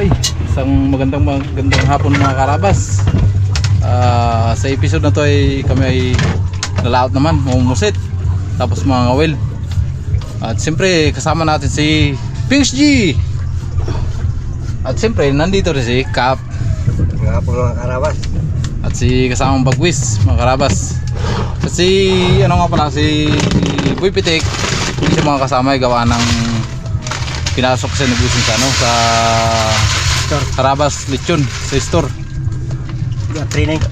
Okay, isang magandang hapon mga karabas. Sa episode na to ay kami ay lalaot naman, mamumusit, tapos mga ngawil. At siyempre kasama natin si Pings G. At siyempre nandito rin si Cap. Mga hapon mga karabas. At si kasamang Bagwis mga karabas. At si ano nga pala, si Boy Pitik, hindi siya mga kasama, ay gawa ng pinasok sa negosyong sa ano, sa Store. Karabas Lechon sa store. Training.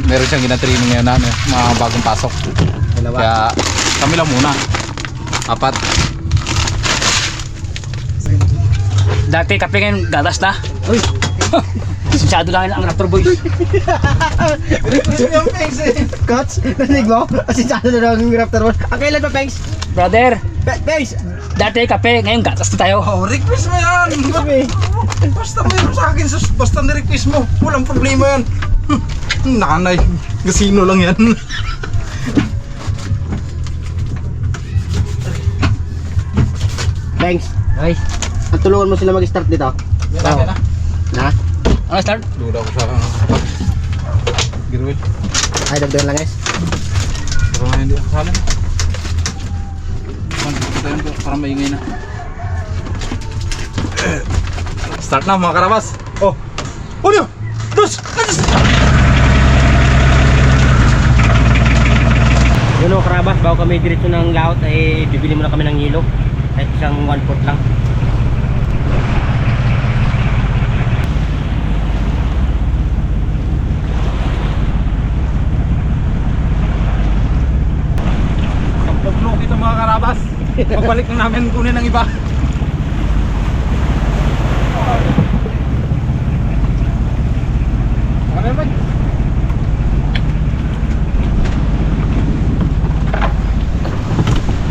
Meron siyang gina-training ngayon na mga bagong pasok. Dalawa. Kaya kami lang muna. Apat. Dati kape ngayon gatas na. Uy! Masyado lang ang Raptor Boys. Yung Pengs eh! Coach, narinig mo? Asinsado na lang yung Raptor Boys. Ang kailan pa Pengs? Brother, Pengs! dati kape ngayon gatas na tayo. Oh, request mo yan. Sabi! Basta mayroon sa akin, basta ni-request mo. Walang problema yan. Nanay, gasino lang yan. Pengs! Ay, Ang tulungan mo sila mag-start dito. Yan natin na. Na? ano start? Duda ko sa Girwil. Ay, dagdagan lang guys. Pero nga hindi ako salan. Parang maingay na. Start na mga karabas. Oh! Ano? Dos! Yun o karabas, bago kami diretso ng laot ay bibili muna kami ng hilo. Kahit isang 1/4 lang. Pagpaglo kita mga karabas. Pagbalik na namin kunin ng iba. Ano naman?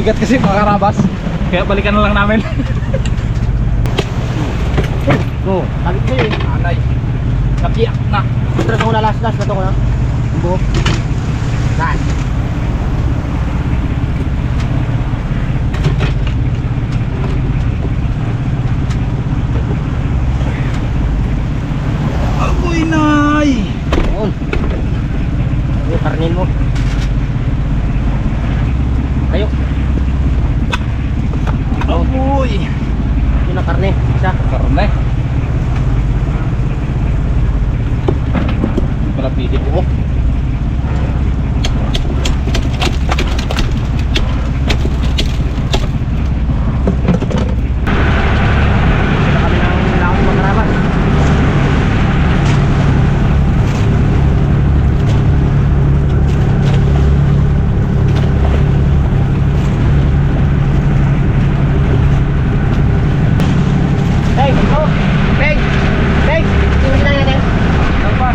Bigat kasi mga karabas. Kaya balikan na lang namin. Oo, sabi ko sa'yo eh. Anay. Napiyak na. Atras ako na last na to ko na. Ang buhok. Saan? Agoy nay. Yun. Yung karnin mo. Kayo. Agoy. Yun ang karne. Isa. Karne. Pala pili po. Sila kami ng laot mga karabas. Hey, oh! Hey! Hey! Tingnan natin. Apa?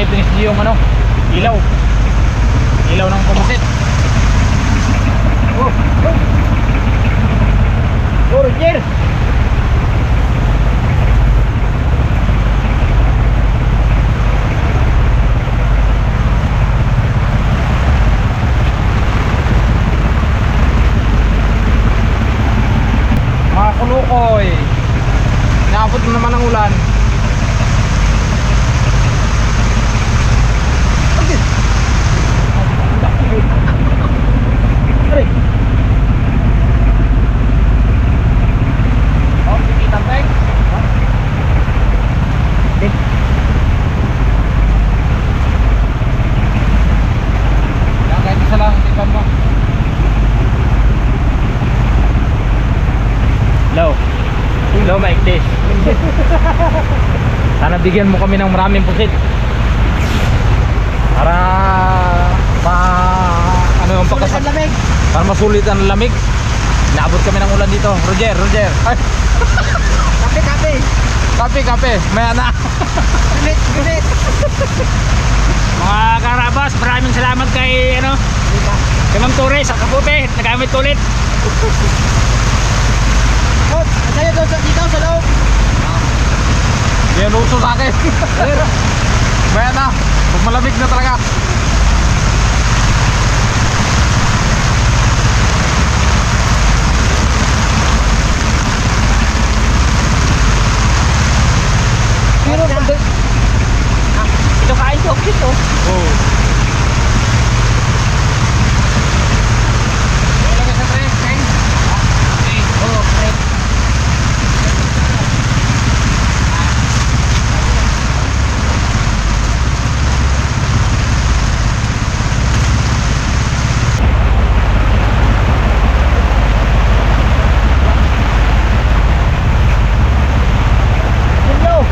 ni Prince G yung ano, ilaw. Ilaw ng kumusit. Oh, Roger. Mga kulukoy. Naabot na naman ang ulan. Aray. Oh, kita peng. Yan, kahit isa lang, tipan mo. Low. Low, Mike this. Sana bigyan mo kami ng maraming pusit. Para ano yung pagkasal. Lamig. Para masulit ang lamig. Naabot kami ng ulan dito. Roger. Ay, Kape. kape. Maya na. Gunit. Mga karabas, maraming salamat kay kay Ma'am Torres sa kaputi. Nagamit ko ulit. Oh, sa'yo doon dito sa loob. Yan uso sa akin. Maya na. Pag malamig na talaga. Pero ito kain ko dito. Oh. Lagay sa tray, okay? Okay. Oh, okay. Hello.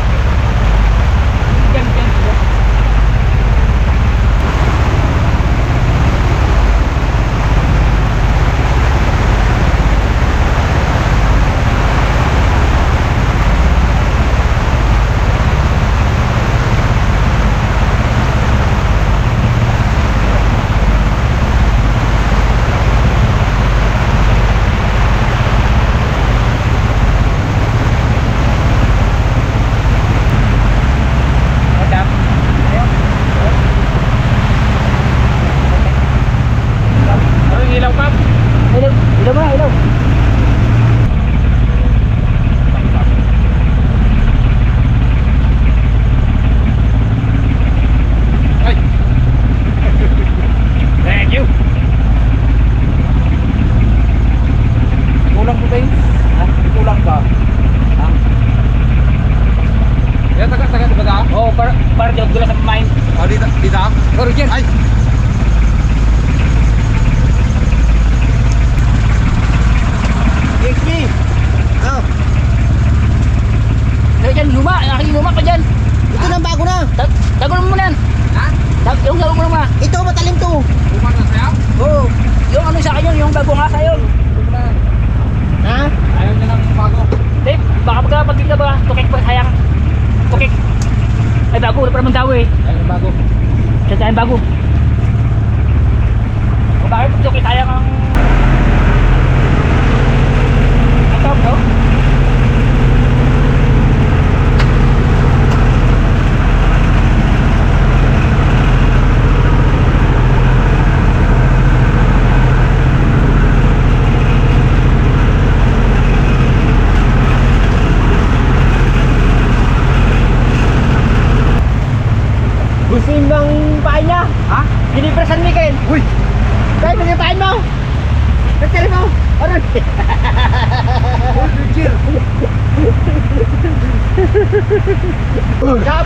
Ano yung ilaw, Pap? Ilaw ba? Ilaw. Ay! Thank you. Kulang po tayo? Ha? Kulang ka? Ha? Yan, taga, diba? Oh, para di ako sa mind. Oh, dito? Oh, Roger. Ay! Ricky. Oh, Dyan, luma. Aking luma pa dyan. ito na bago na. Tagulong mo na yan. Ha? Yung gawin mo naman. Ito matalim to. Kuman na sa'yo? Oo. Yung ano sa akin yun, yung bago nga sa'yo. Kuman. Ha? Ayaw niya ng bago. Dave, baka pagkapagkik ka ba? Tukik pa, sayang. Tukik. Ay, bago. Wala pa naman daw eh. Ayaw ng bago. Siya tayong bago. O bakit tukik sayang ang... Ito, no? Gusim ng pain niya. Ha? Ginipresan ni Ken. Uy! Kaya pag yung pain mo. Nagtari mo. Ano? Stop.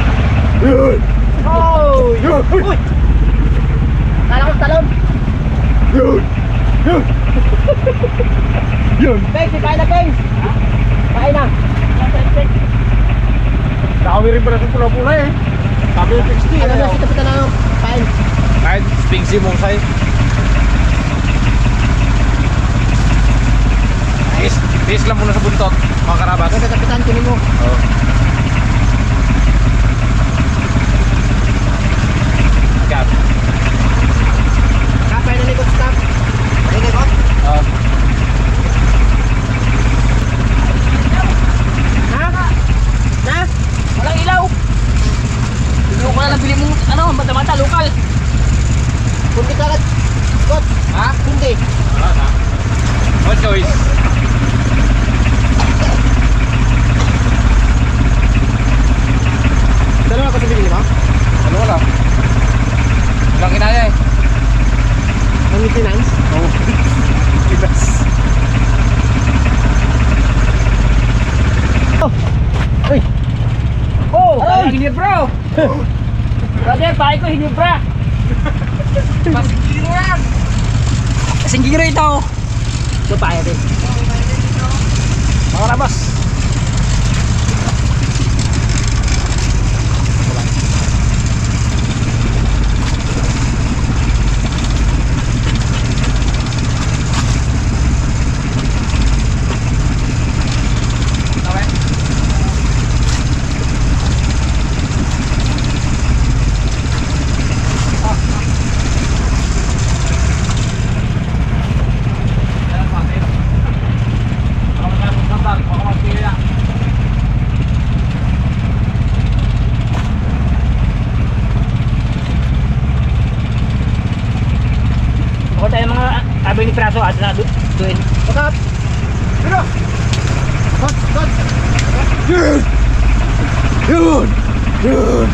Oh! Uy! Kala ko talon. Peng, si pain na Peng. Pain na. Dami rin pala sa pula-pula eh. Sabi yung 60. Ano na si kapitan ng pain? Kahit spingsi mong say. Tiis lang muna sa buntot, mga karabas. Kaya kapitan, kunin mo. Oo. ano, mata-mata, lokal. Kundi kagat. Kot. Ha? Kundi. Wala na. No choice. Dalawa ka sa bibili mo? Ano wala? Walang kinaya eh. Ang maintenance? Oo. Ibas. Uy! Oh, Ay! kaya hinibra. Brother, pahay ko hinibra. Pasingiran! Singgiro ito. Ito pahay din. Mga karabas. Ako tayo mga abay ni Praso at na doon. Bakit? Pero! Kot! Kot! Yun! Yun!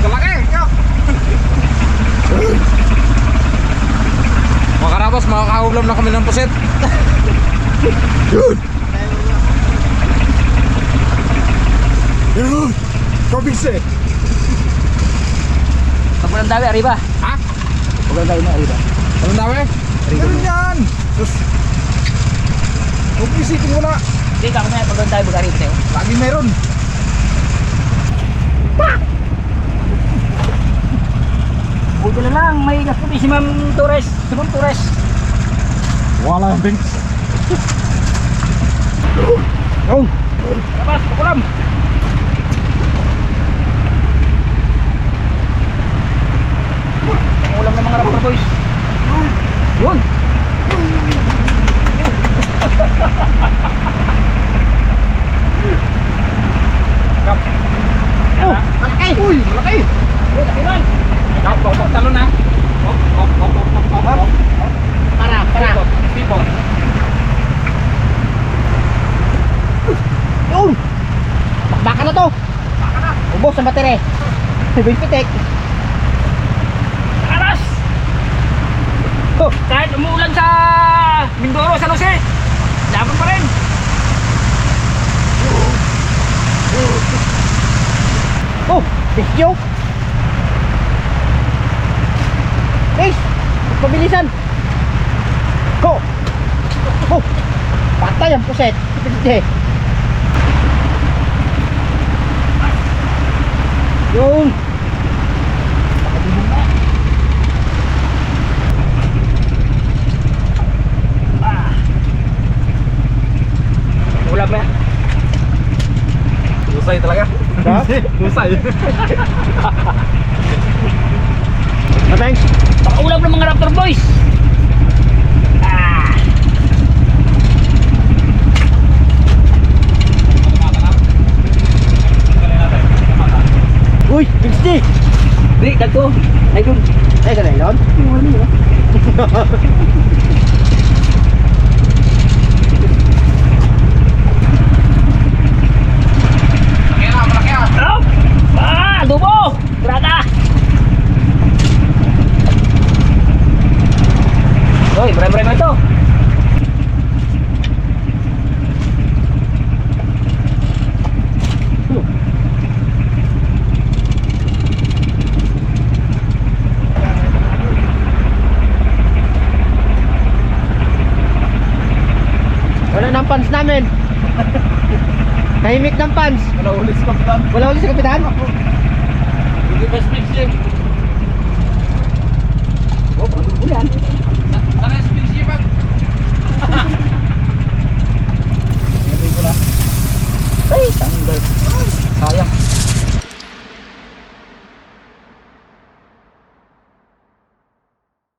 Kalaki! Yo! Mga karabas, makakahublam na kami ng puset. Yun! Yun! Province! Pagpulang dawi, arriba. Ha? Pagpulang dawi na, arriba. Anong dawi? Meron yan! Sus! Huwag isipin mo na! Hindi ka kasi pagpulang dawi, mag-arriba sa'yo. Lagi meron! Buti na lang, may gastupi si Ma'am Torres. Si Ma'am Torres. Wala yung binks! Oh! Labas, pakulam. Ulam ng mga rapper boys. Yun. Kap. Oh! Malaki! Uy! Malaki! Uy, takiman. Kap, talo na! Hop, hop, hop, hop, hop, hop, hop. Para! Tipo. Yun! Baka na to! Ubos ang batere! Ibig pitik! Alas! Oh! Kahit umuulan sa Mindoro, San Jose, laban pa rin. Oh! Bisyo! Guys! Pabilisan! Go! Oh! Patay ang puset! Pwede! Yung! Ulam na. Husay talaga. Ha? Husay. Mateng! Baka ulam ng mga rapper boys. Ah! Uy! Bigsti! Di, dagko. Ay, dun. Ay, ka na yun? Malaki ah! Stop! Ah! Adobo! Brada! Uy, marami-marami ito. Wala ng pants namin! Tahimik ng pants! Wala ulit sa kapitan. Wala ulit sa kapitan? Hindi ba speech yun? Oh, bago yan. Sana speech yun ba? Ay, tanggal. Sayang.